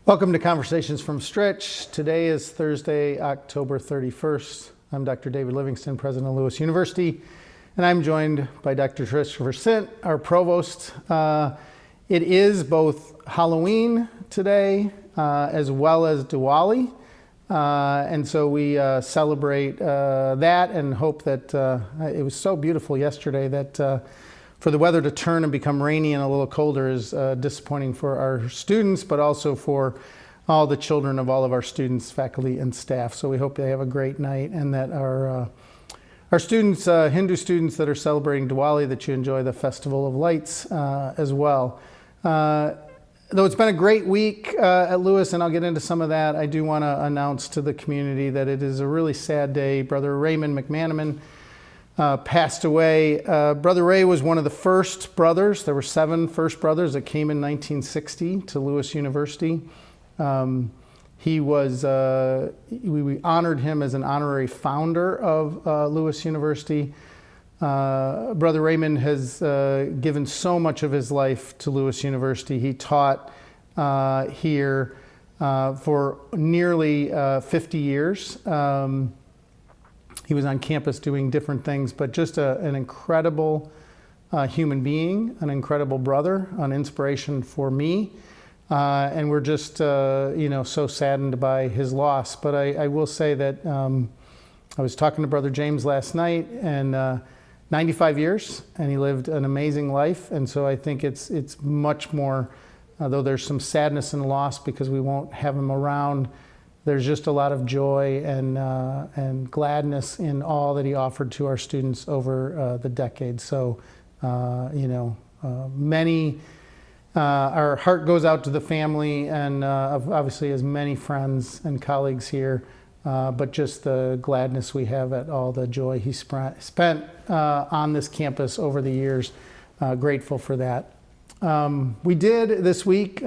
Welcome to Conversations from Stritch. Today is Thursday, October 31st. I'm Dr. David Livingston, President of Lewis University, and I'm joined by Dr. Christopher Sint, our provost. It is both Halloween today as well as Diwali, and so we celebrate that and hope that it was so beautiful yesterday that for the weather to turn and become rainy and a little colder is disappointing for our students, but also for all the children of all of our students, faculty, and staff. So we hope they have a great night and that our students, Hindu students that are celebrating Diwali, that you enjoy the Festival of Lights as well. Though it's been a great week at Lewis, and I'll get into some of that, I do want to announce to the community that it is a really sad day. Brother Raymond McManaman passed away. Brother Ray was one of the first brothers. There were 7 first brothers that came in 1960 to Lewis University. He was, we honored him as an honorary founder of Lewis University. Brother Raymond has given so much of his life to Lewis University. He taught here for nearly 50 years. He was on campus doing different things, but just an incredible human being, an incredible brother, an inspiration for me. And we're just, so saddened by his loss. But I will say that I was talking to Brother James last night, and 95 years, and he lived an amazing life. And so I think it's much more, though there's some sadness and loss because we won't have him around, there's just a lot of joy and gladness in all that he offered to our students over the decades. So, many, our heart goes out to the family and obviously as many friends and colleagues here, but just the gladness we have at all the joy he spent on this campus over the years. Grateful for that. We did this week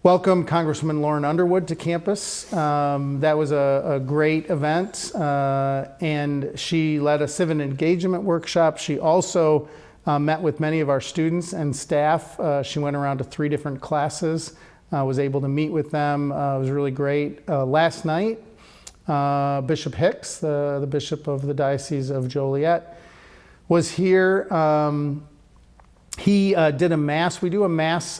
welcome Congresswoman Lauren Underwood to campus. That was a great event, and she led a civic engagement workshop. She also met with many of our students and staff. She went around to 3 different classes, was able to meet with them. It was really great. Last night, Bishop Hicks, the Bishop of the Diocese of Joliet, was here. He did a Mass. We do a Mass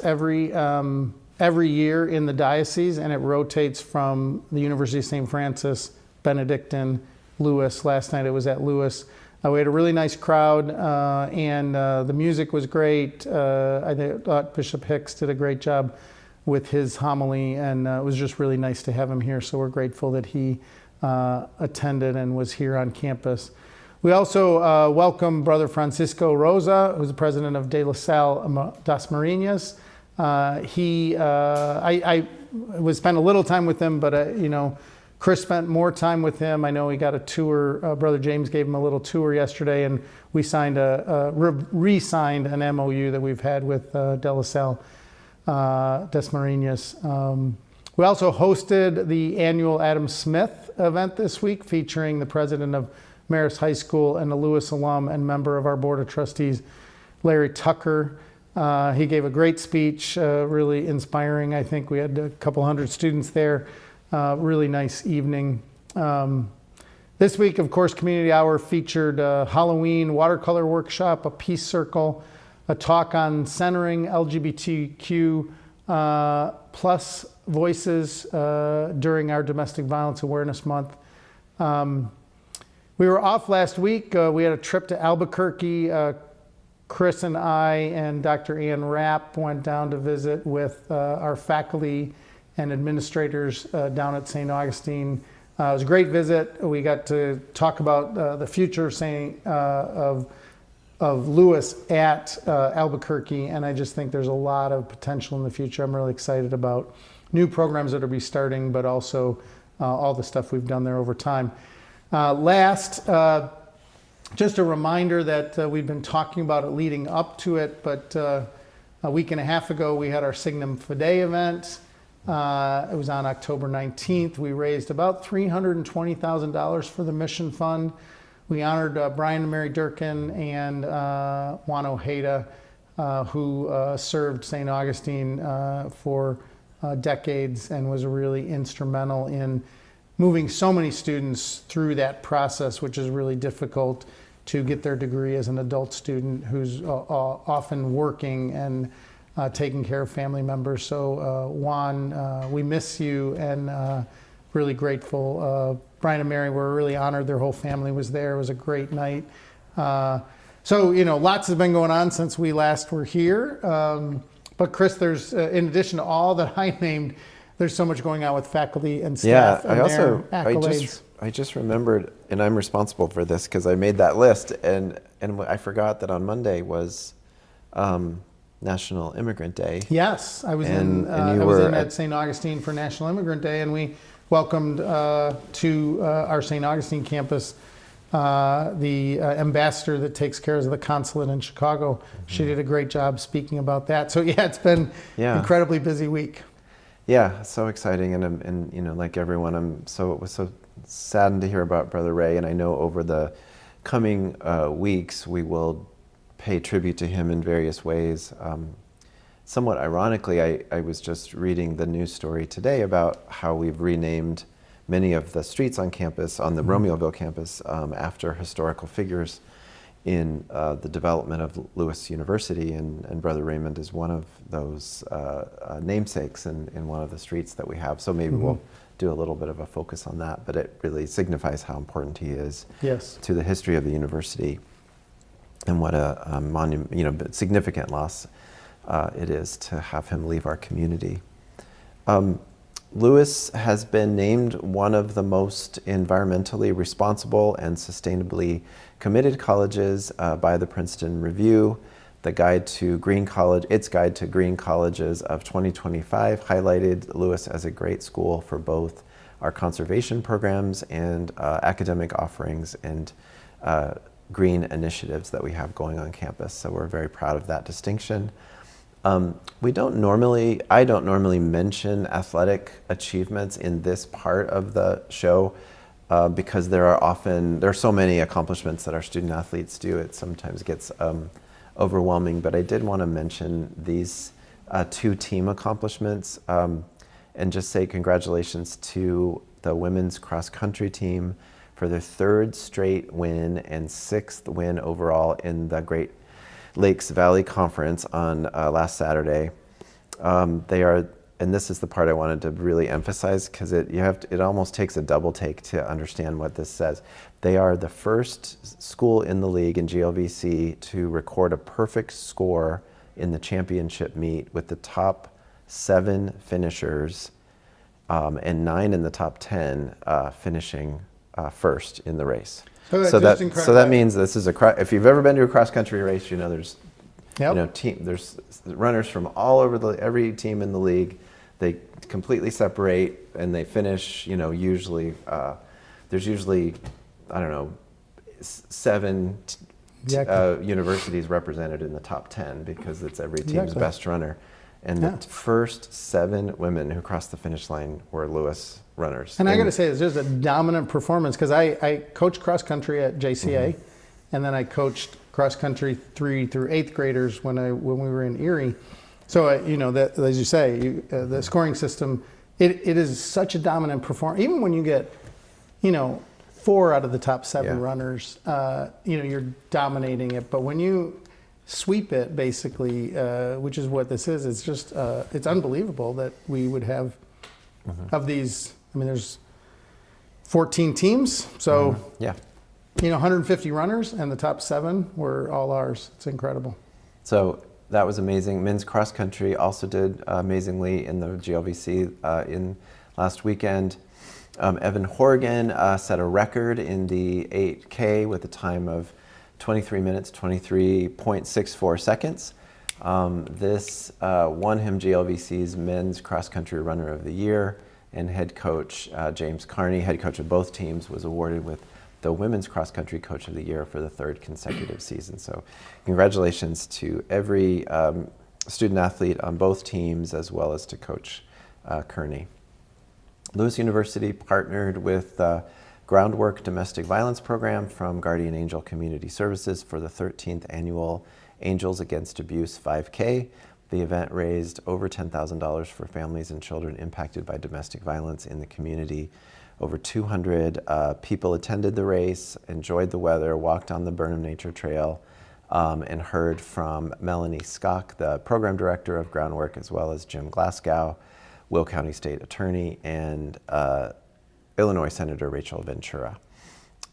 every year in the diocese, and it rotates from the University of St. Francis, Benedictine, Lewis. Last night it was at Lewis. We had a really nice crowd, and the music was great. I thought Bishop Hicks did a great job with his homily, and it was just really nice to have him here. So we're grateful that he attended and was here on campus. We also welcome Brother Francisco Rosa, who's the president of De La Salle Das Marinas. I spent a little time with him, but Chris spent more time with him. I know he got a tour. Brother James gave him a little tour yesterday, and we signed re-signed an MOU that we've had with De La Salle Das Marinas. We also hosted the annual Adam Smith event this week, featuring the president of Marist High School and a Lewis alum and member of our Board of Trustees, Larry Tucker. He gave a great speech, really inspiring. I think we had a couple hundred students there. Really nice evening. This week, of course, Community Hour featured a Halloween watercolor workshop, a peace circle, a talk on centering LGBTQ plus voices during our Domestic Violence Awareness Month. We were off last week. We had a trip to Albuquerque. Chris and I and Dr. Ann Rapp went down to visit with our faculty and administrators down at St. Augustine. It was a great visit. We got to talk about the future of Lewis at Albuquerque, and I just think there's a lot of potential in the future. I'm really excited about new programs that will be starting, but also all the stuff we've done there over time. Just a reminder that we've been talking about it leading up to it, but a week and a half ago we had our Signum Fidei event. It was on October 19th. We raised about $320,000 for the mission fund. We honored Brian and Mary Durkin and Juan Ojeda, who served St. Augustine for decades and was really instrumental in moving so many students through that process, which is really difficult to get their degree as an adult student who's often working and taking care of family members. So Juan, we miss you, and really grateful. Brian and Mary were really honored. Their whole family was there. It was a great night. So, lots has been going on since we last were here. But Chris, there's, in addition to all that I named, there's so much going on with faculty and staff. Yeah, I just remembered, and I'm responsible for this because I made that list, and I forgot that on Monday was National Immigrant Day. Yes, I was at St. Augustine for National Immigrant Day, and we welcomed to our St. Augustine campus the ambassador that takes care of the consulate in Chicago. Mm-hmm. She did a great job speaking about that. So yeah, it's been an incredibly busy week. Yeah, so exciting, and like everyone, it was so saddened to hear about Brother Ray, and I know over the coming weeks we will pay tribute to him in various ways. Somewhat ironically, I was just reading the news story today about how we've renamed many of the streets on campus, on the Romeoville campus, after historical figures in the development of Lewis University, and Brother Raymond is one of those namesakes in one of the streets that we have. So maybe we'll do a little bit of a focus on that, but it really signifies how important he is to the history of the university, and what a significant loss it is to have him leave our community. Lewis has been named one of the most environmentally responsible and sustainably committed colleges by the Princeton Review. The guide to green college, its guide to green colleges of 2025 highlighted Lewis as a great school for both our conservation programs and academic offerings and green initiatives that we have going on campus. So we're very proud of that distinction. I don't normally mention athletic achievements in this part of the show because there are so many accomplishments that our student athletes do. It sometimes gets overwhelming, but I did want to mention these two team accomplishments and just say congratulations to the women's cross country team for their third straight win and sixth win overall in the Great Lakes Valley Conference on last Saturday. They are, and this is the part I wanted to really emphasize because it almost takes a double take to understand what this says. They are the first school in the league in GLVC to record a perfect score in the championship meet, with the top 7 finishers and 9 in the top 10 finishing first in the race. So that means this is if you've ever been to a cross country race, there's there's runners from all over every team in the league. They completely separate and they finish. Usually there's usually 7 universities represented in the top 10 because it's every team's best runner. And the first 7 women who crossed the finish line were Lewis runners. And I got to say, it's just a dominant performance because I coached cross country at JCA, and then I coached cross country 3 through 8th graders when we were in Erie. So that, as you say, the scoring system, it is such a dominant performance. Even when you get 4 out of the top 7 runners, you're dominating it. But when you sweep it, basically, which is what this is, it's just it's unbelievable that we would have of these. There's 14 teams, so 150 runners, and the top 7 were all ours. It's incredible. So that was amazing. Men's cross country also did amazingly in the GLVC in last weekend. Evan Horgan set a record in the 8K with a time of 23 minutes, 23.64 seconds. This won him GLVC's Men's Cross Country Runner of the Year, and head coach James Carney, head coach of both teams, was awarded with the Women's Cross Country Coach of the Year for the 3rd consecutive season. So congratulations to every student athlete on both teams, as well as to Coach Kearney. Lewis University partnered with Groundwork Domestic Violence Program from Guardian Angel Community Services for the 13th annual Angels Against Abuse 5K. The event raised over $10,000 for families and children impacted by domestic violence in the community. Over 200 people attended the race, enjoyed the weather, walked on the Burnham Nature Trail, and heard from Melanie Skok, the program director of Groundwork, as well as Jim Glasgow, Will County State Attorney, and Illinois Senator Rachel Ventura.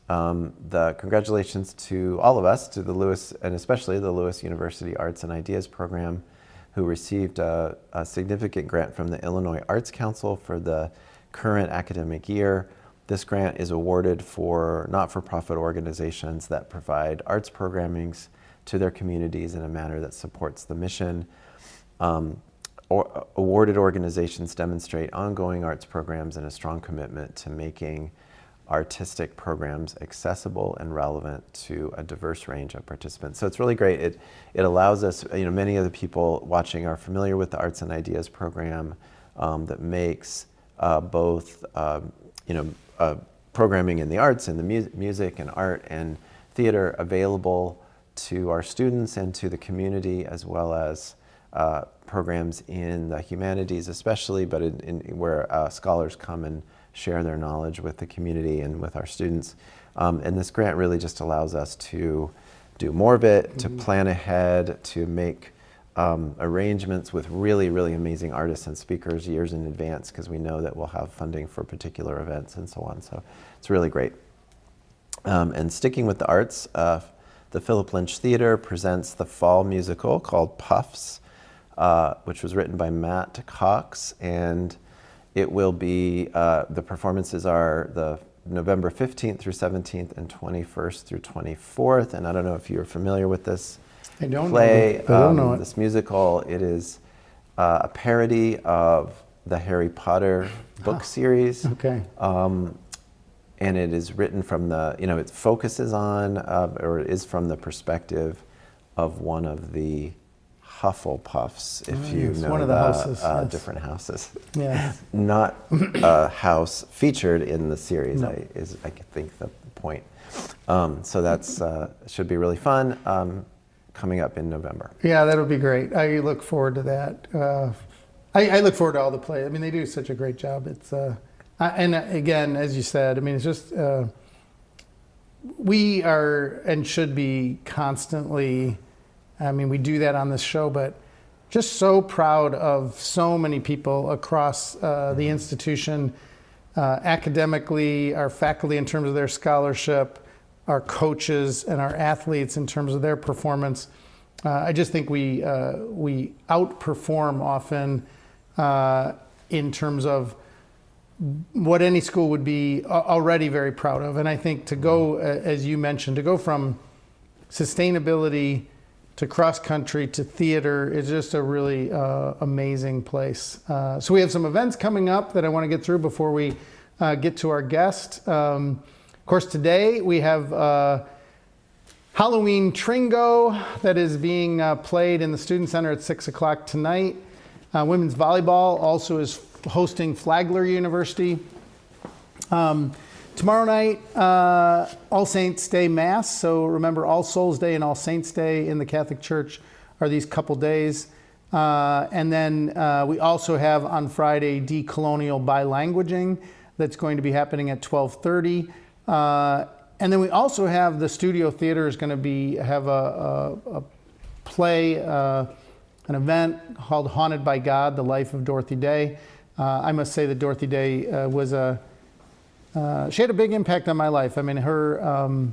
The congratulations to all of us, to the Lewis, and especially the Lewis University Arts and Ideas Program, who received a significant grant from the Illinois Arts Council for the current academic year. This grant is awarded for not-for-profit organizations that provide arts programmings to their communities in a manner that supports the mission. Awarded organizations demonstrate ongoing arts programs and a strong commitment to making artistic programs accessible and relevant to a diverse range of participants. So it's really great. It allows us, many of the people watching are familiar with the Arts and Ideas program that makes both, programming in the arts and the music and art and theater available to our students and to the community, as well as programs in the humanities especially, but where scholars come and share their knowledge with the community and with our students. And this grant really just allows us to do more of it, to plan ahead, to make arrangements with really, really amazing artists and speakers years in advance, because we know that we'll have funding for particular events and so on. So it's really great. And sticking with the arts, the Philip Lynch Theater presents the fall musical called Puffs, which was written by Matt Cox, and it will be, the performances are the November 15th through 17th and 21st through 24th. And I don't know if you're familiar with this play, this musical. It is a parody of the Harry Potter book series. Okay. And it is written from the, it focuses on, or it is from the perspective of one of the Hufflepuffs, if you know one of the houses, different houses. Yes. Not a house featured in the series, No. is I think the point. So that's should be really fun, coming up in November. Yeah, that'll be great. I look forward to that. I look forward to all the play. I mean, they do such a great job. It's and again, as you said, I mean, it's just we are and should be constantly. I mean, we do that on this show, but just so proud of so many people across the institution, academically, our faculty in terms of their scholarship, our coaches and our athletes in terms of their performance. I just think we outperform often in terms of what any school would be already very proud of. And I think to go, as you mentioned, to go from sustainability to cross country to theater is just a really amazing place. So we have some events coming up that I want to get through before we get to our guest. Of course, today we have Halloween Tringo that is being played in the Student Center at 6 o'clock tonight. Women's volleyball also is hosting Flagler University. Tomorrow night, All Saints Day Mass. So remember, All Souls Day and All Saints Day in the Catholic Church are these couple days. And then we also have on Friday decolonial bilanguaging that's going to be happening at 12:30. And then we also have the Studio Theater is going to have a play, an event called Haunted by God, The Life of Dorothy Day. I must say that Dorothy Day was she had a big impact on my life. I mean, her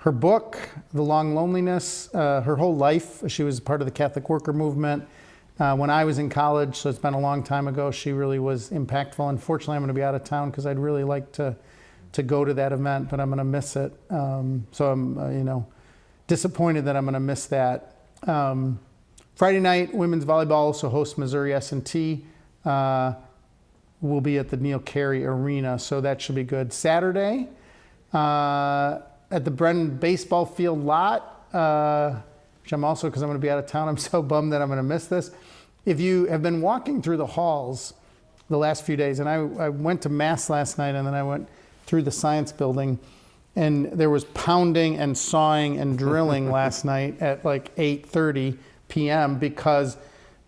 book, The Long Loneliness, her whole life, she was part of the Catholic worker movement. When I was in college, so it's been a long time ago, she really was impactful. Unfortunately, I'm going to be out of town because I'd really like to go to that event, but I'm going to miss it. So I'm, disappointed that I'm going to miss that. Friday night, women's volleyball also hosts Missouri S&T. Will be at the Neil Carey Arena, so that should be good. Saturday, at the Brennan baseball field lot, which I'm also, because I'm going to be out of town, I'm so bummed that I'm going to miss this. If you have been walking through the halls the last few days, and I went to Mass last night, and then I went through the Science Building, and there was pounding and sawing and drilling last night at like 8:30 p.m. because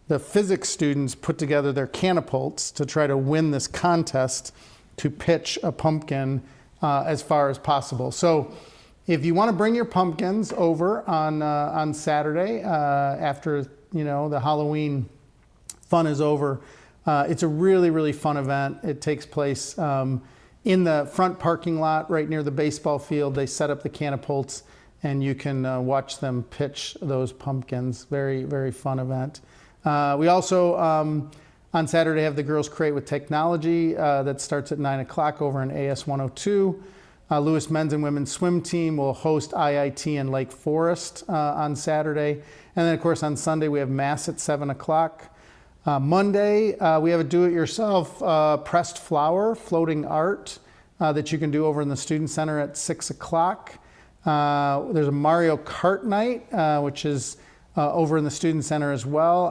the physics students put together their catapults to try to win this contest to pitch a pumpkin as far as possible. So if you want to bring your pumpkins over on Saturday after the Halloween fun is over, it's a really, really fun event. It takes place in the front parking lot right near the baseball field. They set up the catapults and you can watch them pitch those pumpkins. Very, very fun event. We also, on Saturday, have the Girls Create with Technology that starts at 9 o'clock over in AS 102. Lewis men's and women's swim team will host IIT in Lake Forest on Saturday. And then, of course, on Sunday, we have Mass at 7 o'clock. Monday, we have a do-it-yourself pressed flower floating art that you can do over in the Student Center at 6 o'clock. There's a Mario Kart night, which is over in the Student Center as well.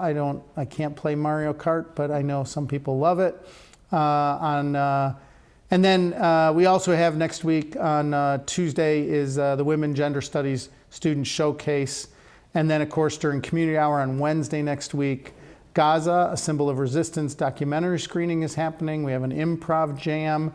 I can't play Mario Kart, but I know some people love it. And then we also have next week on Tuesday is the Women Gender Studies Student Showcase. And then, of course, during Community Hour on Wednesday next week, Gaza, A Symbol of Resistance documentary screening is happening. We have an improv jam.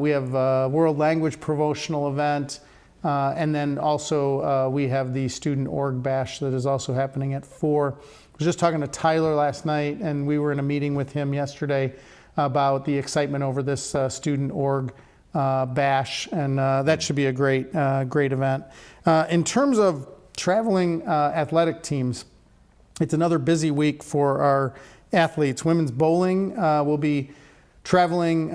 We have a world language promotional event. And then also we have the student org bash that is also happening at 4. I was just talking to Tyler last night, and we were in a meeting with him yesterday about the excitement over this student org bash, and that should be a great event. In terms of traveling athletic teams, it's another busy week for our athletes. Women's bowling will be traveling.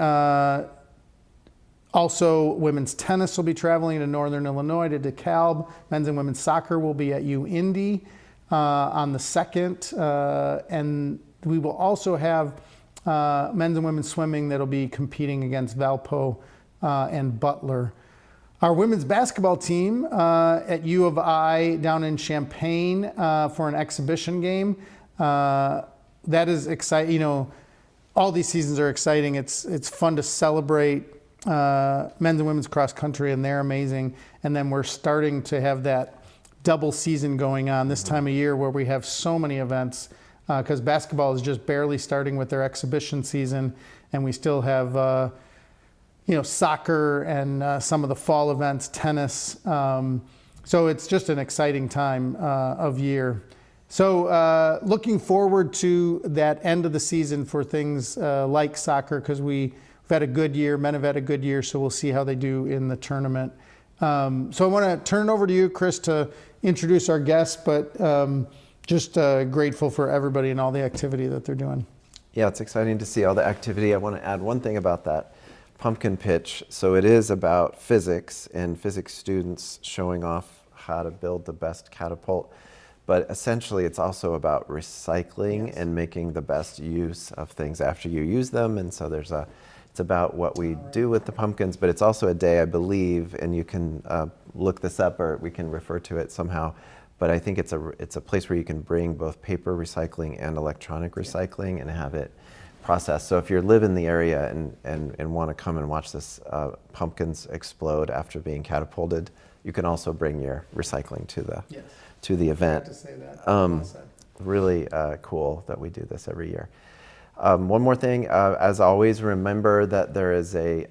Also, women's tennis will be traveling to Northern Illinois, to DeKalb. Men's and women's soccer will be at UIndy on the 2nd. And we will also have men's and women's swimming that'll be competing against Valpo and Butler. Our women's basketball team at U of I down in Champaign for an exhibition game. That is exciting. All these seasons are exciting. It's fun to celebrate men's and women's cross country, and they're amazing. And then we're starting to have that double season going on this time of year where we have so many events because basketball is just barely starting with their exhibition season, and we still have soccer and some of the fall events, tennis. So it's just an exciting time of year. So looking forward to that end of the season for things like soccer, because we've had a good year, men have had a good year, so we'll see how they do in the tournament. So I want to turn it over to you, Chris, to introduce our guests, but just grateful for everybody and all the activity that they're doing. Yeah, it's exciting to see all the activity. I want to add one thing about that pumpkin pitch. So it is about physics and physics students showing off how to build the best catapult. But essentially, it's also about recycling and making the best use of things after you use them. And so it's about what we do with the pumpkins, but it's also a day, I believe, and you can look this up or we can refer to it somehow. But I think it's a place where you can bring both paper recycling and electronic recycling and have it processed. So if you live in the area and want to come and watch this pumpkins explode after being catapulted, you can also bring your recycling to the event. I have to say that. Well said. Really cool that we do this every year. One more thing, as always, remember that there is an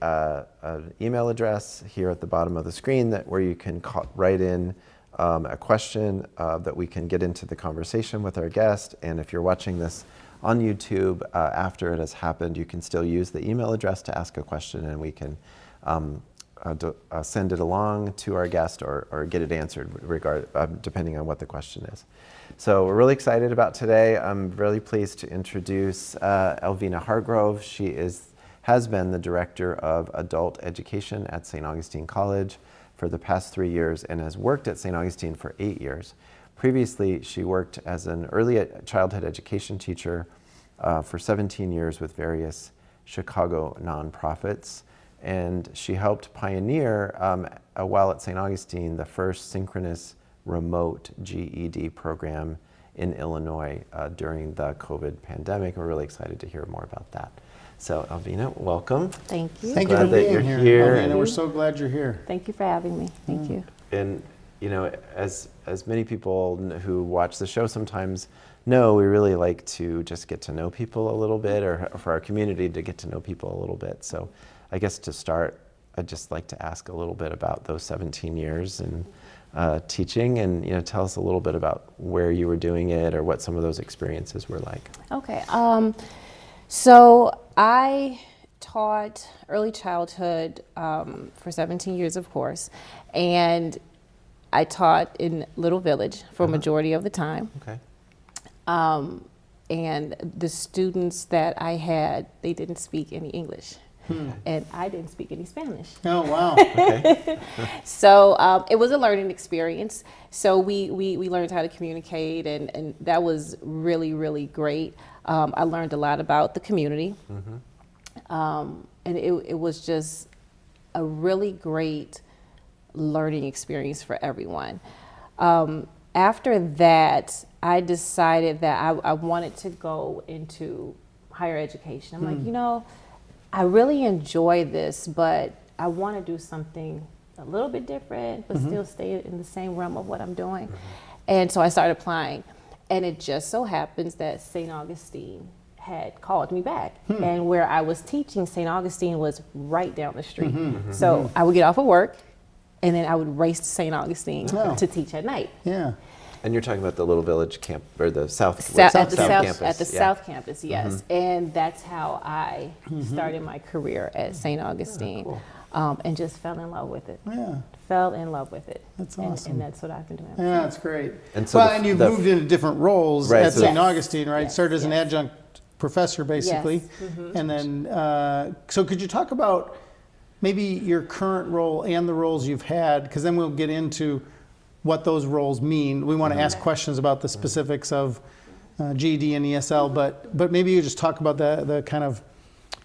email address here at the bottom of the screen where you can write in a question that we can get into the conversation with our guest. And if you're watching this on YouTube after it has happened, you can still use the email address to ask a question, and we can send it along to our guest or get it answered depending on what the question is. So we're really excited about today. I'm really pleased to introduce Elvina Hargrave. She has been the Director of Adult Education at St. Augustine College for the past 3 years and has worked at St. Augustine for 8 years. Previously, she worked as an early childhood education teacher for 17 years with various Chicago nonprofits. And she helped pioneer, while at St. Augustine, the first synchronous remote GED program in Illinois during the COVID pandemic. We're really excited to hear more about that. So, Elvina, welcome. Thank you. Thank you for Glad that being you're here. here. Elvina, we're so glad you're here. Thank you for having me. Thank you. And you know, as many people who watch the show sometimes know, we really like to just get to know people a little bit, or for our community to get to know people a little bit. So I guess to start, I'd just like to ask a little bit about those 17 years and teaching, and, you know, tell us a little bit about where you were doing it or what some of those experiences were like. Okay. So I taught early childhood for 17 years, of course, and I taught in Little Village for a majority of the time. Okay. And the students that I had, they didn't speak any English. And I didn't speak any Spanish. Oh, wow. Okay. So it was a learning experience. So we learned how to communicate, and that was really, really great. I learned a lot about the community. And it was just a really great learning experience for everyone. After that, I decided that I wanted to go into higher education. I'm like, you know, I really enjoy this, but I want to do something a little bit different, but still stay in the same realm of what I'm doing. And so I started applying. And it just so happens that St. Augustine had called me back. And where I was teaching, St. Augustine was right down the street. So I would get off of work, and then I would race to St. Augustine to teach at night. Yeah. And you're talking about the Little Village camp, or the South Campus. Campus. At the South Campus, yes. And that's how I started my career at St. Augustine. Cool. And just fell in love with it. Yeah. Fell in love with it. That's And awesome. that's what I've been doing. Yeah, that's great. And so and you've moved into different roles Right, at so St. Yes. Augustine, right? Yes, Started as an yes. adjunct professor, basically. And then, so could you talk about maybe your current role and the roles you've had? Because then we'll get into what those roles mean. We want to ask questions about the specifics of GED and ESL, but maybe you just talk about the kind of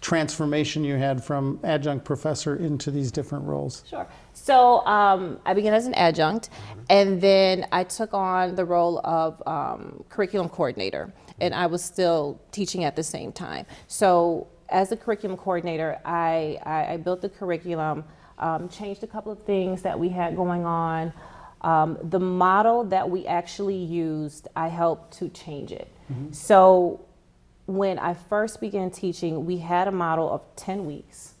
transformation you had from adjunct professor into these different roles. Sure. So I began as an adjunct, and then I took on the role of curriculum coordinator, and I was still teaching at the same time. So as a curriculum coordinator, I built the curriculum, changed a couple of things that we had going on. The model that we actually used, I helped to change it. So when I first began teaching, we had a model of 10 weeks.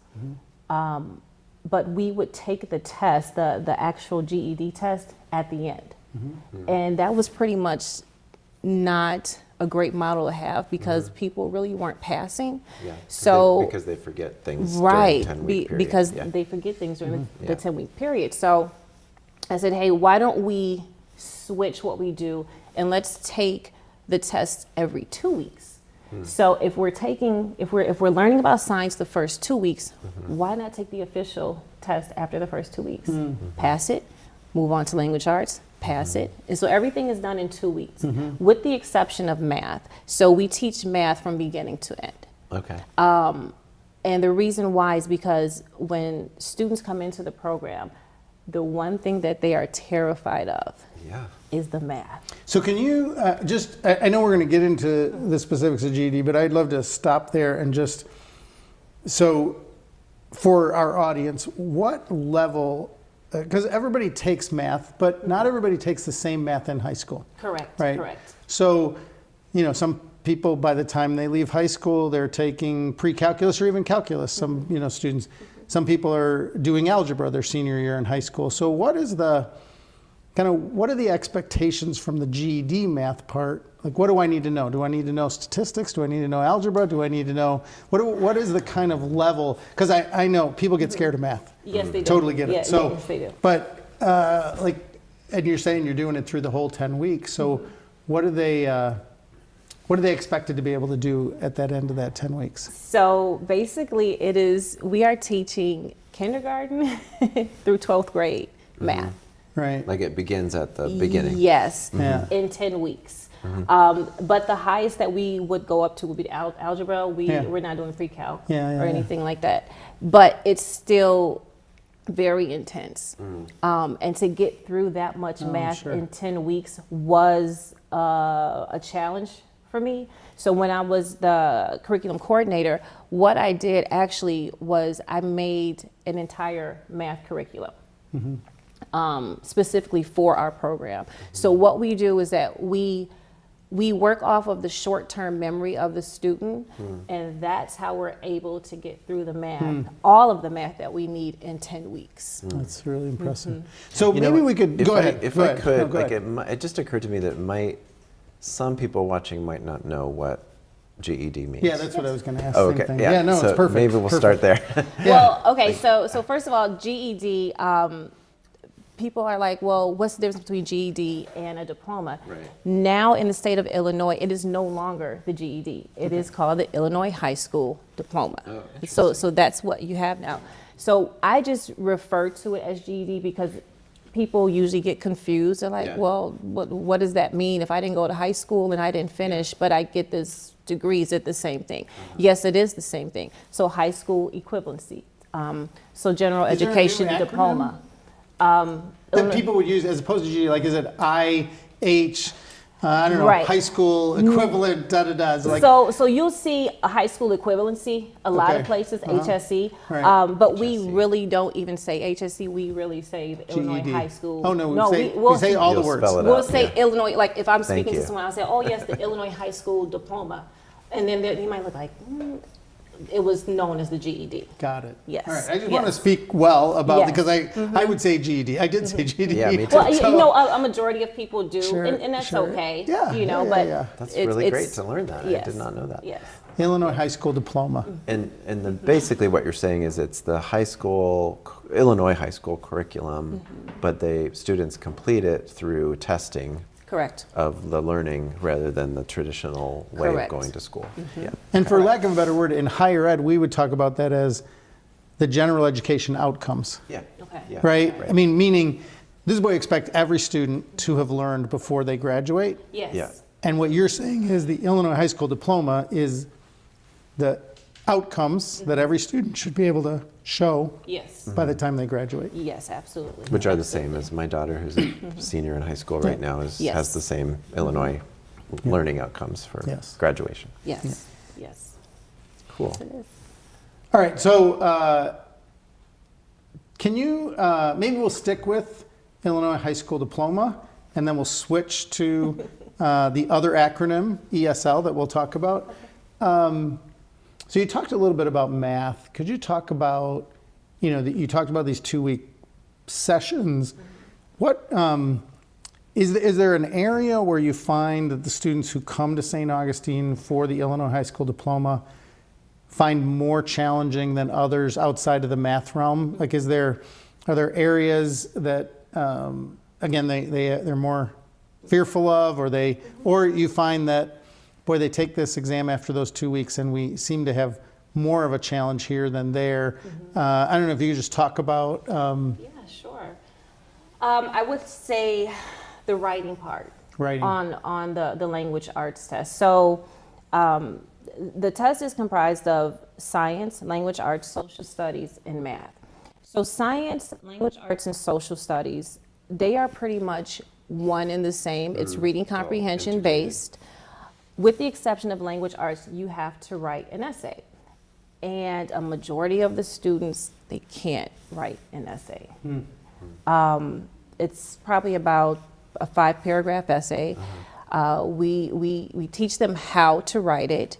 But we would take the test, the actual GED test, at the end. And that was pretty much not a great model to have, because people really weren't passing. Yeah. So because they forget things right, during 10-week period. because Yeah. they forget things during the Yeah. 10-week period. So I said, hey, why don't we switch what we do, and let's take the test every 2 weeks. So if we're learning about science the first 2 weeks, why not take the official test after the first 2 weeks? Pass it, move on to language arts, pass it. And so everything is done in 2 weeks, with the exception of math. So we teach math from beginning to end. Okay. And the reason why is because when students come into the program, the one thing that they are terrified of Yeah. is the math. So can you I know we're going to get into the specifics of GED, but I'd love to stop there and just, so for our audience, what level, because everybody takes math, but not everybody takes the same math in high school. Correct, Right? correct. So, you know, some people, by the time they leave high school, they're taking pre-calculus or even calculus, some, you know, students. Some people are doing algebra their senior year in high school. So what are the expectations from the GED math part? Like, what do I need to know? Do I need to know statistics? Do I need to know algebra? Do I need to know, what is the kind of level? Because I know people get scared of math. Yes, they do. Totally get it. Yeah, So, yes, they do. But and you're saying you're doing it through the whole 10 weeks. So what are they expected to be able to do at that end of that 10 weeks? So basically we are teaching kindergarten through 12th grade math. Right. Like it begins at the beginning. Yes, Yeah. in 10 weeks. But the highest that we would go up to would be algebra. We're not doing pre-calc Yeah, or yeah. anything like that. But it's still very intense. And to get through that much math sure. in 10 weeks was a challenge for me. So when I was the curriculum coordinator, what I did actually was I made an entire math curriculum. specifically for our program. So what we do is that we work off of the short-term memory of the student, and that's how we're able to get through the math, all of the math that we need in 10 weeks. That's really impressive. So You know, maybe we could, go ahead. If go I ahead. could, No, go like ahead. it just occurred to me that some people watching might not know what GED means. Yeah, that's what I was going to ask. Oh, same okay. thing. Yeah. No, so it's perfect. maybe we'll Perfect. start there. Well, okay, so first of all, GED, people are like, well, what's the difference between GED and a diploma? Right. Now in the state of Illinois, it is no longer the GED. It is called the Illinois High School Diploma. Oh, So that's what you have now. So I just refer to it as GED because people usually get confused. They're like, Yeah. well, what does that mean if I didn't go to high school and I didn't finish, but I get this degree? Is it the same thing? Yes, it is the same thing. So high school equivalency. So general Is there a new education acronym? diploma. That people would use as opposed to GED, like is it IH, I don't know, Right. high school equivalent, da-da-da. It's like, So you'll see a high school equivalency, a lot Okay. of places, Uh-huh. HSC, Right. but we really don't even say HSC, we really say the Illinois GED. High School. Oh, no, we we'll say all the You'll words. spell it We'll out, say yeah. Illinois, like if I'm Thank speaking to you. someone, I'll say, oh yes, the Illinois High School Diploma. And then they might look like, it was known as the GED. Got it. Yes. All right. I just want to Yes. speak well about Yes. because I would say GED. I did say GED. Yeah, me too. Well, So- you know, a majority of people do, Sure, and that's sure. okay. Yeah, You know, yeah, but yeah. That's it's- really great it's- to learn that. I yes, did not know that. Yes. Illinois High School Diploma. And basically what you're saying is it's the Illinois high school curriculum, but students complete it through testing Correct. of the learning rather than the traditional way Correct. of going to school. Yeah. And for lack of a better word, in higher ed, we would talk about that as the general education outcomes, Yeah. Okay. Yeah. right? I mean, meaning this is what we expect every student to have learned before they graduate. Yes. Yeah. And what you're saying is the Illinois High School Diploma is the outcomes that every student should be able to show Yes. by the time they graduate. Yes, absolutely. Which are the same as my daughter, who's a senior in high school right now, Yes. has the same Illinois learning outcomes for Yes. graduation. Yes. Yes. Cool. It is. All right, so can you, maybe we'll stick with Illinois High School Diploma, and then we'll switch to the other acronym, ESL, that we'll talk about. So you talked a little bit about math. Could you talk about, you talked about these 2-week sessions. What, is there an area where you find that the students who come to St. Augustine for the Illinois High School Diploma find more challenging than others outside of the math realm? Like, are there areas that, again, they're more fearful of, or you find that, boy, they take this exam after those 2 weeks and we seem to have more of a challenge here than there. I don't know if you could just talk about, Yeah, sure. I would say the writing part. Writing. On the language arts test. So the test is comprised of science, language arts, social studies, and math. So science, language arts, and social studies, they are pretty much one and the same. It's reading comprehension based. With the exception of language arts, you have to write an essay. And a majority of the students, they can't write an essay. It's probably about a 5-paragraph essay. We teach them how to write it,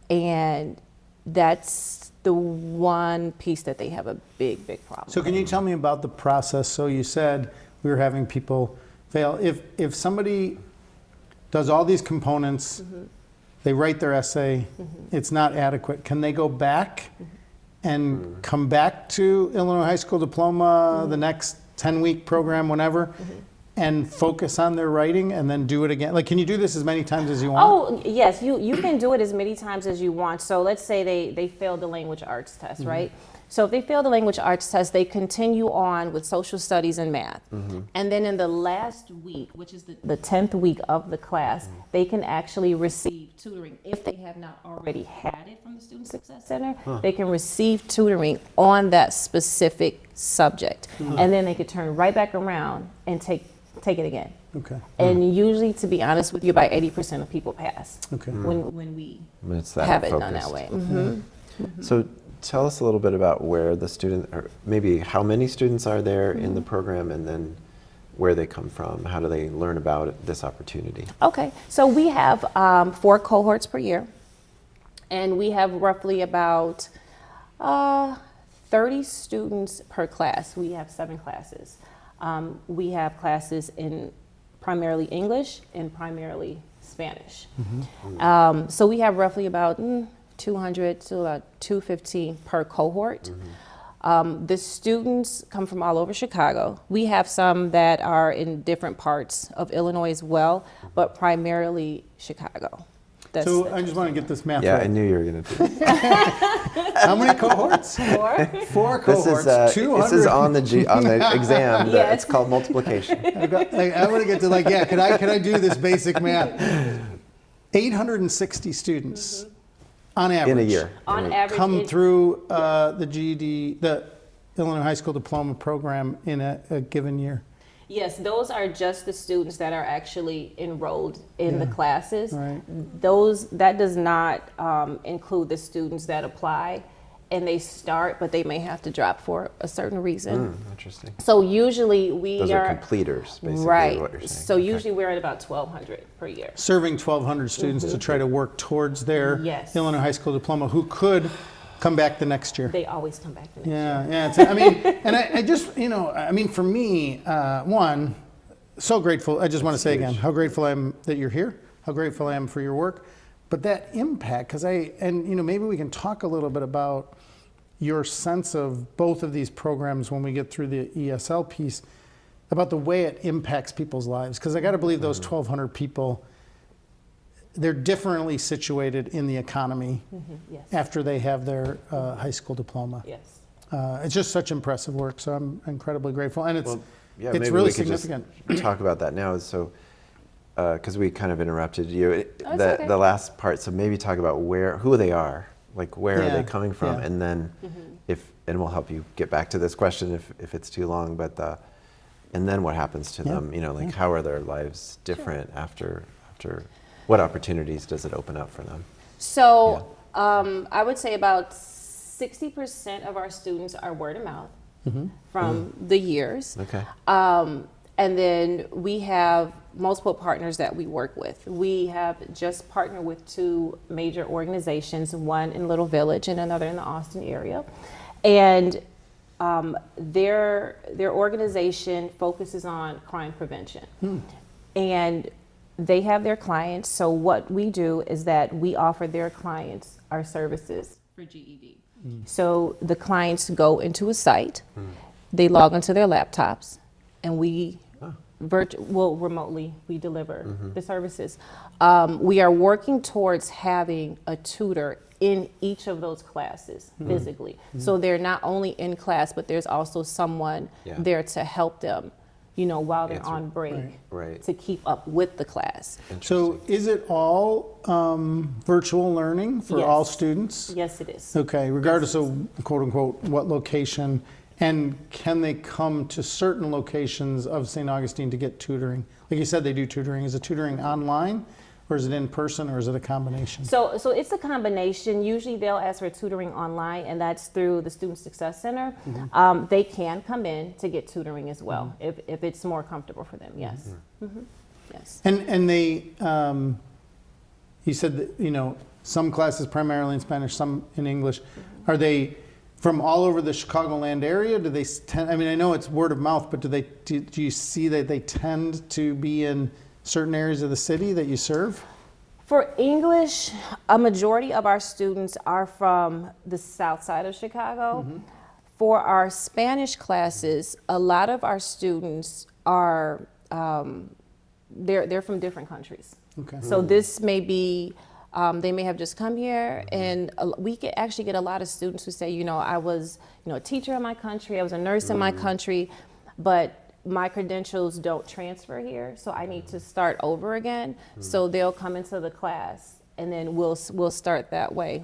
and that's the one piece that they have a big problem. so can you tell me about the process? So you said we were having people fail. If somebody does all these components, they write their essay, it's not adequate, can they go back and come back to Illinois High School Diploma, the next 10-week program, whenever, and focus on their writing and then do it again? Like, can you do this as many times as you want? Oh, yes, you can do it as many times as you want. So let's say they failed the language arts test, right? So if they fail the language arts test, they continue on with social studies and math. And then in the last week, which is the 10th week of the class, they can actually receive tutoring. If they have not already had it from the Student Success Center, they can receive tutoring on that specific subject. And then they could turn right back around and take it again. Okay. And usually, to be honest with you, about 80% of people pass Okay. when we It's that have it done that focused. way. So tell us a little bit about where the student, or maybe how many students are there in the program, and then where they come from. How do they learn about this opportunity? Okay, so we have 4 cohorts per year, and we have roughly about 30 students per class. We have 7 classes. We have classes in primarily English and primarily Spanish. So we have roughly about 200 to about 215 per cohort. The students come from all over Chicago. We have some that are in different parts of Illinois as well, but primarily Chicago. So I just want to get this math Yeah, right. I knew you were going to do that. How many cohorts? 4. 4 cohorts. 200. This is on the exam. Yes. It's called multiplication. I want to get to can I do this basic math? 860 students on average In a year. On average, come through the GED, the Illinois High School Diploma Program in a given year. yes, those are just the students that are actually enrolled in the classes. Right. That does not include the students that apply and they start, but they may have to drop for a certain reason. Interesting. So usually we Those are completers, basically, right. what you're saying. So usually we're at about 1,200 per year. Serving 1,200 students to try to work towards their Yes. Illinois High School Diploma who could come back the next year. They always come back the next year. Yeah. It's, I mean, and I just, for me, one, so grateful. I just want to say again, how grateful I am that you're here, how grateful I am for your work. But that impact, because maybe we can talk a little bit about your sense of both of these programs when we get through the ESL piece, about the way it impacts people's lives. Because I got to believe those 1,200 people, they're differently situated in the economy Yes. after they have their high school diploma. Yes. It's just such impressive work, so I'm incredibly grateful, and it's maybe really we could significant. Just talk about that now. So, because we kind of interrupted you, it's okay. the last part. So maybe talk about who they are, like where are they coming from, yeah. and then and we'll help you get back to this question if it's too long. But and then what happens to them? How are their lives different after? What opportunities does it open up for them? So I would say about 60% of our students are word of mouth from the years. Okay. And then we have multiple partners that we work with. We have just partnered with 2 major organizations, one in Little Village and another in the Austin area. And their organization focuses on crime prevention. And they have their clients, so what we do is that we offer their clients our services for GED. So the clients go into a site, they log onto their laptops, and we remotely we deliver the services. We are working towards having a tutor in each of those classes physically. So they're not only in class, but there's also someone there to help them, while they're on break, Right. to keep up with the class. So is it all virtual learning for all Yes. students? Yes, it is. Okay, regardless of quote unquote what location, and can they come to certain locations of St. Augustine to get tutoring? Like you said, they do tutoring. Is it tutoring online, or is it in person, or is it a combination? So it's a combination. Usually they'll ask for tutoring online, and that's through the Student Success Center. They can come in to get tutoring as well, if it's more comfortable for them, yes. Yes. And they, you said that, some classes primarily in Spanish, some in English. Are they from all over the Chicagoland area? Do they tend, I know it's word of mouth, but do you see that they tend to be in certain areas of the city that you serve? For English, a majority of our students are from the south side of Chicago. For our Spanish classes, a lot of our students are, they're from different countries. Okay. So this may be, they may have just come here, and we actually get a lot of students who say, I was, a teacher in my country, I was a nurse in my country, but my credentials don't transfer here, so I need to start over again. So they'll come into the class, and then we'll start that way.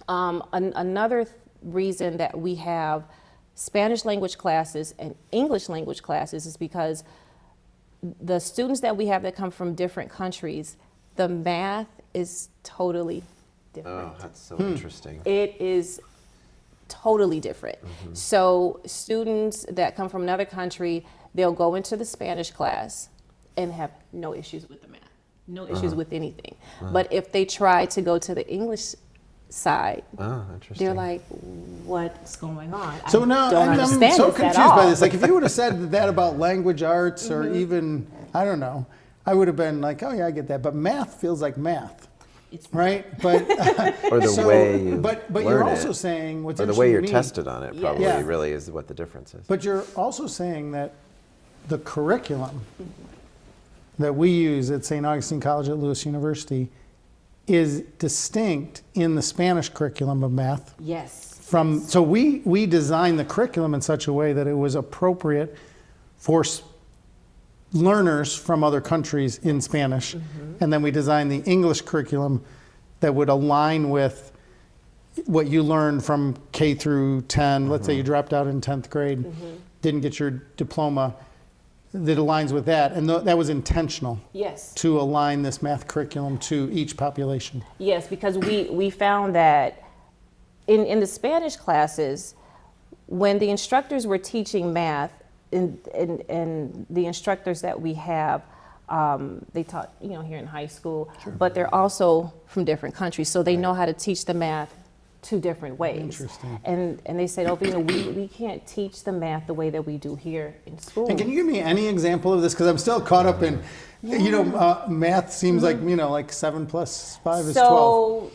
Another reason that we have Spanish language classes and English language classes is because the students that we have that come from different countries, the math is totally different. Oh, that's so interesting. It is totally different. So students that come from another country, they'll go into the Spanish class and have no issues with the math, no issues with anything. But if they try to go to the English side, Interesting. they're like, what's going on? So I now don't I'm understand so this at confused all. by this. Like, if you would have said that about language arts or even, I don't know, I would have been like, oh yeah, I get that. But math feels like math, It's right? But Or the way you but learn you're it, also saying what's or the interesting way to you're me- tested on it probably Yeah. really is what the difference is. But you're also saying that the curriculum that we use at St. Augustine College at Lewis University is distinct in the Spanish curriculum of math. Yes. So we designed the curriculum in such a way that it was appropriate for learners from other countries in Spanish. And then we designed the English curriculum that would align with what you learned from K through 10. Let's say you dropped out in 10th grade, didn't get your diploma, that aligns with that. And that was intentional Yes. to align this math curriculum to each population. Yes, because we found that in the Spanish classes, when the instructors were teaching math, and the instructors that we have, they taught, here in high school, but they're also from different countries, so they know how to teach the math two different ways. Interesting. And they said, Elvina, we can't teach the math the way that we do here in school. And can you give me any example of this? Because I'm still caught up in, math seems like, like 7 plus 5 is 12. So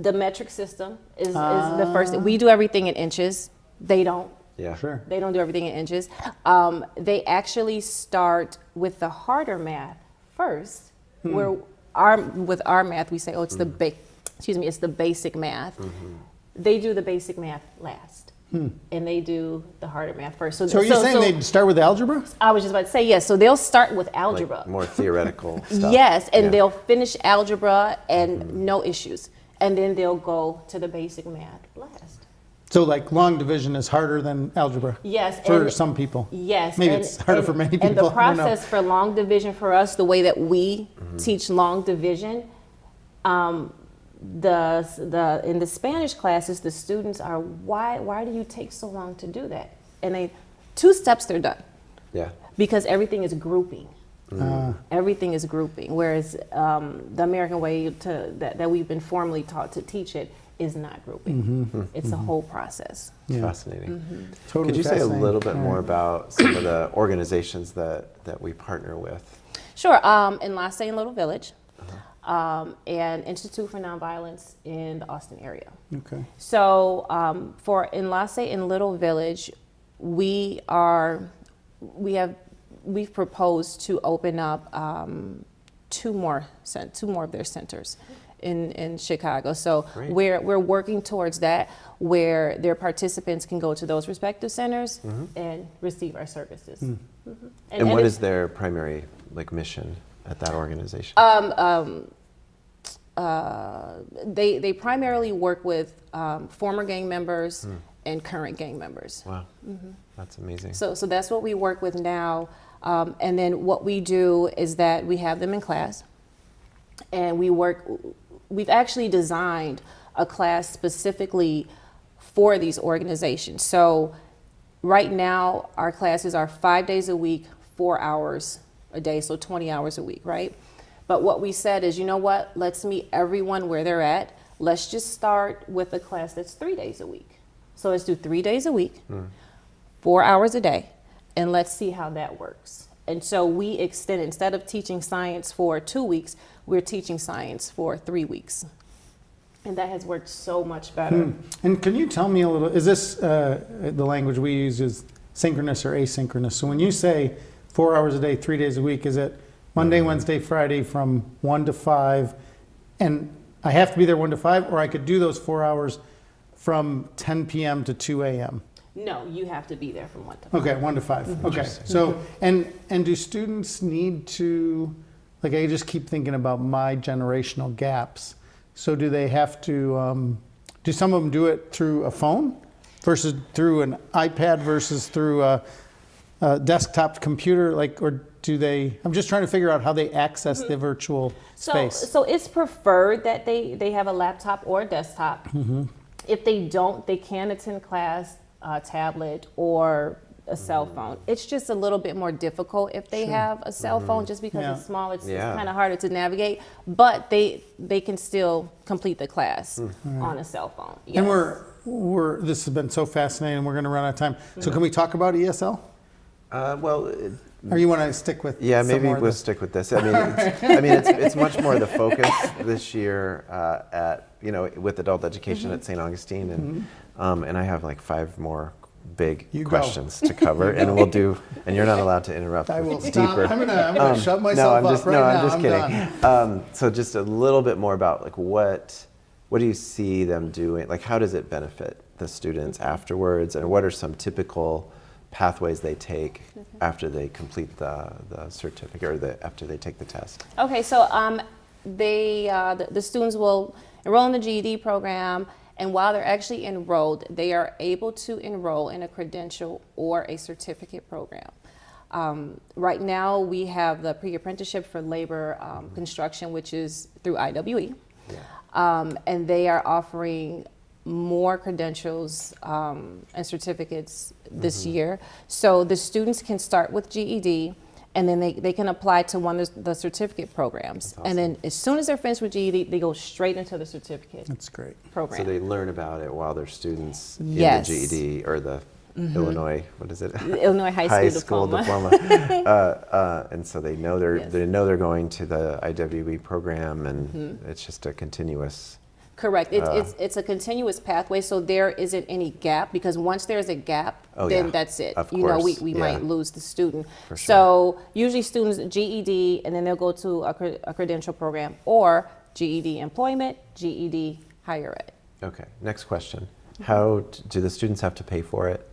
the metric system is the first. We do everything in inches. They don't. Yeah. Sure. They don't do everything in inches. They actually start with the harder math first, where with our math we say, oh, it's it's the basic math. They do the basic math last, and they do the harder math first. So are you saying they'd start with algebra? I was just about to say yes. So they'll start with algebra. Like more theoretical stuff. Yes, and Yeah. they'll finish algebra and no issues, and then they'll go to the basic math last. So like long division is harder than algebra? Yes. For and- some people? Yes. Maybe it's harder for many people. And the I don't know. process for long division for us, the way that we teach long division, in the Spanish classes, the students are, why do you take so long to do that? And 2 steps, they're done. Yeah. Because everything is grouping. Everything is grouping. Whereas the American way that we've been formally taught to teach it is not grouping. It's a whole process. Yeah. Fascinating. Totally Could you say a fascinating. little bit All more right. about some of the organizations that we partner with? Sure. In La Salle Little Village, and Institute for Nonviolence in the Austin area. Okay. So for in La Salle and Little Village, we've proposed to open up 2 more of their centers in Chicago. So Great. we're working towards that, where their participants can go to those respective centers and receive our services. And what is their primary mission at that organization? They primarily work with former gang members and current gang members. Wow. That's amazing. So that's what we work with now. And then what we do is that we have them in class, and we've actually designed a class specifically for these organizations. So right now, our classes are 5 days a week, 4 hours a day, so 20 hours a week, right? But what we said is, you know what, let's meet everyone where they're at. Let's just start with a class that's 3 days a week. So let's do 3 days a week, 4 hours a day, and let's see how that works. And so we extend, instead of teaching science for 2 weeks, we're teaching science for 3 weeks. And that has worked so much better. And can you tell me a little, is this, the language we use is synchronous or asynchronous? So when you say 4 hours a day, 3 days a week, is it Monday, Wednesday, Friday from 1 to 5, and I have to be there 1 to 5, or I could do those 4 hours from 10 p.m. to 2 a.m.? No, you have to be there from 1 to 5. Okay, 1 to 5. Okay, so, and do students need to, like, I just keep thinking about my generational gaps. So do they have to, do some of them do it through a phone versus through an iPad versus through a desktop computer, like, or do they, I'm just trying to figure out how they access the virtual space. So it's preferred that they have a laptop or a desktop. If they don't, they can attend class, tablet, or a cell phone. It's just a little bit more difficult if they have a cell phone, just because it's small. It's kind of harder to navigate, but they can still complete the class on a cell phone. Yes. And we're this has been so fascinating. We're going to run out of time. So can we talk about ESL? Or you want to stick with? Yeah, some maybe more of we'll this? stick with this. I mean, it's much more the focus this year with adult education at St. Augustine, and I have like 5 more big questions to cover, and we'll do. And you're not allowed to interrupt. I will It's stop. deeper. I'm gonna shut myself up right now. I'm just I'm kidding. So just a little bit more about like what do you see them doing? Like how does it benefit the students afterwards, and what are some typical pathways they take after they complete the certificate or after they take the test? Okay, so the students will enroll in the GED program, and while they're actually enrolled, they are able to enroll in a credential or a certificate program. Right now, we have the pre-apprenticeship for labor construction, which is through IWE, and they are offering more credentials and certificates this year. So the students can start with GED, and then they can apply to one of the certificate programs. Awesome. And then as soon as they're finished with GED, they go straight into the certificate That's great. program. So they learn about it while they're students Yes. in the GED or the Illinois, what is it? The Illinois High School Diploma. And so they know they're going to the IWE program, and it's just a continuous. Correct. It's a continuous pathway, so there isn't any gap, because once there's a gap, then that's it. Of You know, course. we might lose the student. For sure. So usually students GED, and then they'll go to a credential program, or GED employment, GED higher ed. Okay, next question. How do the students have to pay for it?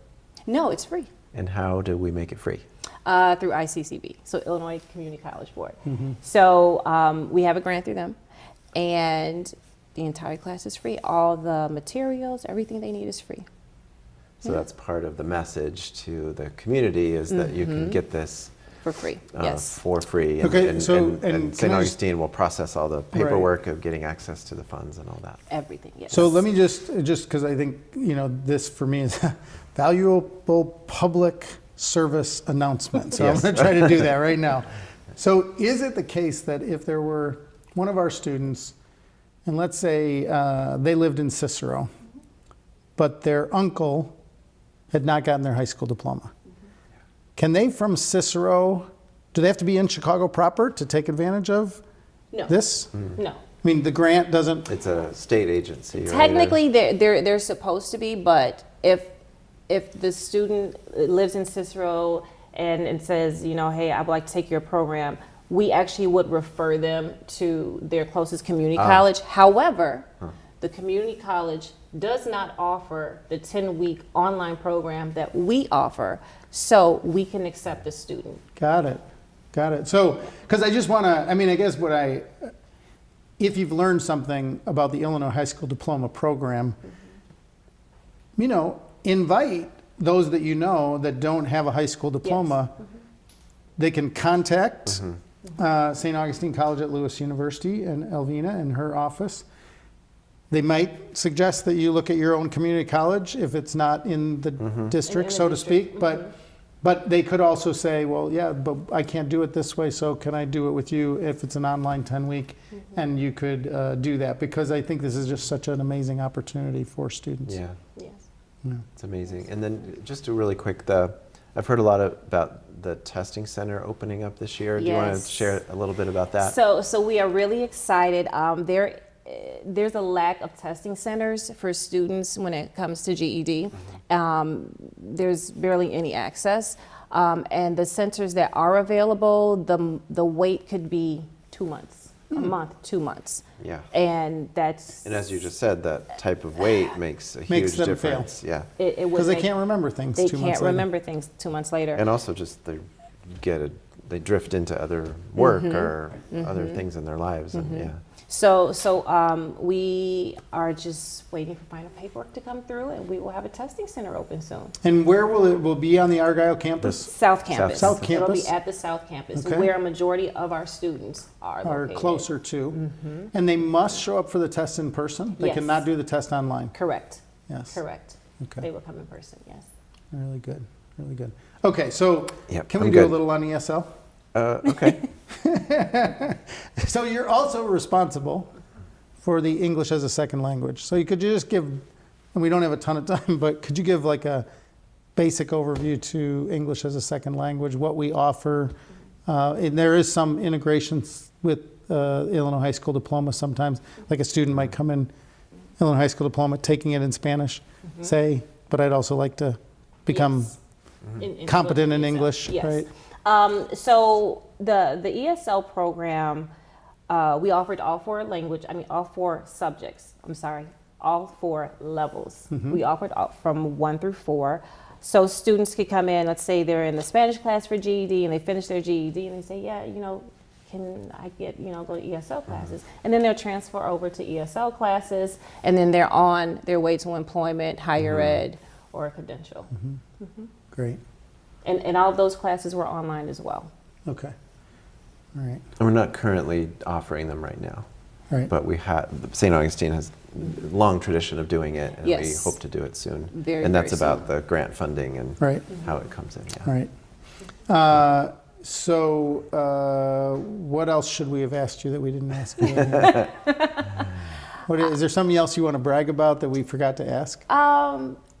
No, it's free. And how do we make it free? Through ICCB, so Illinois Community College Board. So we have a grant through them, and the entire class is free. All the materials, everything they need is free. So that's part of the message to the community, is that you can get this For free, yes. for free. And, Okay, and, so- and, and and can St. I Augustine will process all the paperwork of getting access to the funds and all that. Everything, yes. So let me just because I think this for me is a valuable public service announcement. So Yes. I'm going to try to do that right now. So is it the case that if there were one of our students, and let's say they lived in Cicero, but their uncle had not gotten their high school diploma, can they from Cicero, do they have to be in Chicago proper to take advantage of this? No. I mean, the grant doesn't. It's a state agency. right? Technically, they're supposed to be, but if the student lives in Cicero and says, hey, I would like to take your program, we actually would refer them to their closest community college. However, the community college does not offer the 10-week online program that we offer, so we can accept the student. Got it. So, because I just want to, I guess if you've learned something about the Illinois High School Diploma program, invite those that that don't have a high school diploma. Yes. They can contact St. Augustine College at Lewis University and Elvina in her office. They might suggest that you look at your own community college if it's not in the district, so to speak. But they could also say, well, yeah, but I can't do it this way, so can I do it with you if it's an online 10-week? And you could do that, because I think this is just such an amazing opportunity for students. Yeah, Yes. it's amazing. And then just a really quick, I've heard a lot about the testing center opening up this year. Do you want to Yes. share a little bit about that? So we are really excited. There's a lack of testing centers for students when it comes to GED. There's barely any access. And the centers that are available, the wait could be 2 months, a month, 2 months. Yeah. And that's... And as you just said, that type of weight makes a Makes huge them difference. Yeah. It would Because they make- can't remember things They 2 months can't later. remember things 2 months later. And also just they drift into other work or other things in their lives. And yeah. So we are just waiting for final paperwork to come through, and we will have a testing center open soon. And where will it be on the Argyle campus? South Campus. South It'll Campus? be at the South Campus, Okay. where a majority of our students are Or located. closer to. And they must show up for the test in person? They Yes. cannot do the test online? Correct. Yes. Correct. Okay. They will come in person, yes. Really good. Really good. Okay, so Yep, can we I'm do a good. little on ESL? Okay. So you're also responsible for the English as a second language. So could you just give, and we don't have a ton of time, but could you give like a basic overview to English as a second language, what we offer? And there is some integrations with Illinois high school diploma sometimes. Like a student might come in Illinois high school diploma taking it in Spanish, say, but I'd also like to become Yes. In competent in ESL. English, Yes. right? So the ESL program, we offered all four subjects. All four levels. We offered from 1 through 4. So students could come in, let's say they're in the Spanish class for GED and they finish their GED and they say, yeah, can I get, go to ESL classes? And then they'll transfer over to ESL classes and then they're on their way to employment, higher ed, or credential. Great. And all of those classes were online as well. Okay. All right. And we're not currently offering them right now, Right. but St. Augustine has a long tradition of doing it, and we Yes. hope to do it soon. Very, and that's very about the grant funding and Right. how it comes in. Yeah. Right. So what else should we have asked you that we didn't ask you? Is there something else you want to brag about that we forgot to ask?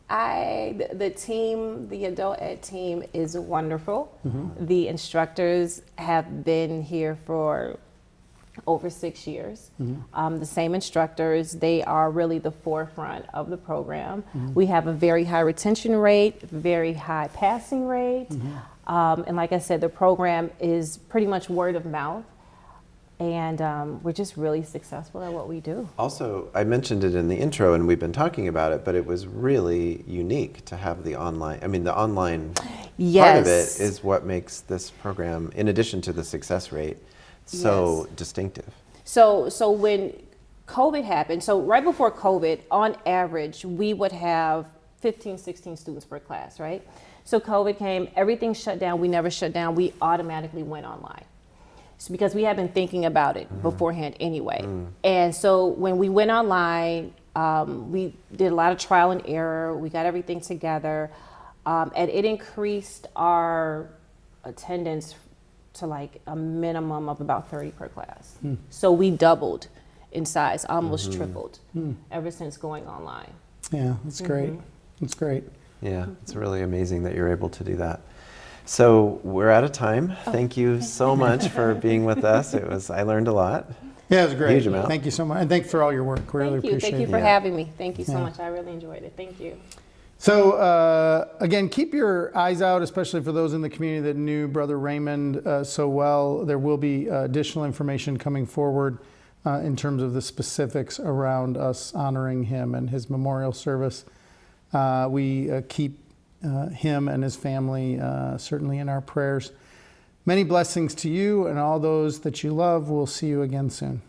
The team, the adult ed team is wonderful. The instructors have been here for over 6 years. The same instructors, they are really the forefront of the program. We have a very high retention rate, very high passing rate. And like I said, the program is pretty much word of mouth. And we're just really successful at what we do. Also, I mentioned it in the intro, and we've been talking about it, but it was really unique to have the online. I mean, the online part of it is what makes this program, in addition to the success rate, so distinctive. So when COVID happened, so right before COVID, on average, we would have 15, 16 students per class, right? So COVID came, everything shut down. We never shut down. We automatically went online. So because we had been thinking about it beforehand anyway. And so when we went online, we did a lot of trial and error. We got everything together. And it increased our attendance to like a minimum of about 30 per class. So we doubled in size, almost tripled ever since going online. Yeah, that's great. That's great. Yeah, it's really amazing that you're able to do that. So we're out of time. Thank you so much for being with us. I learned a lot. Yeah, it was great. Huge amount. Thank you so much. And thanks for all your work. We really appreciate Thank you it. for having me. Thank you so Yeah. much. I really enjoyed it. Thank you. So again, keep your eyes out, especially for those in the community that knew Brother Raymond so well. There will be additional information coming forward in terms of the specifics around us honoring him and his memorial service. We keep him and his family certainly in our prayers. Many blessings to you and all those that you love. We'll see you again soon.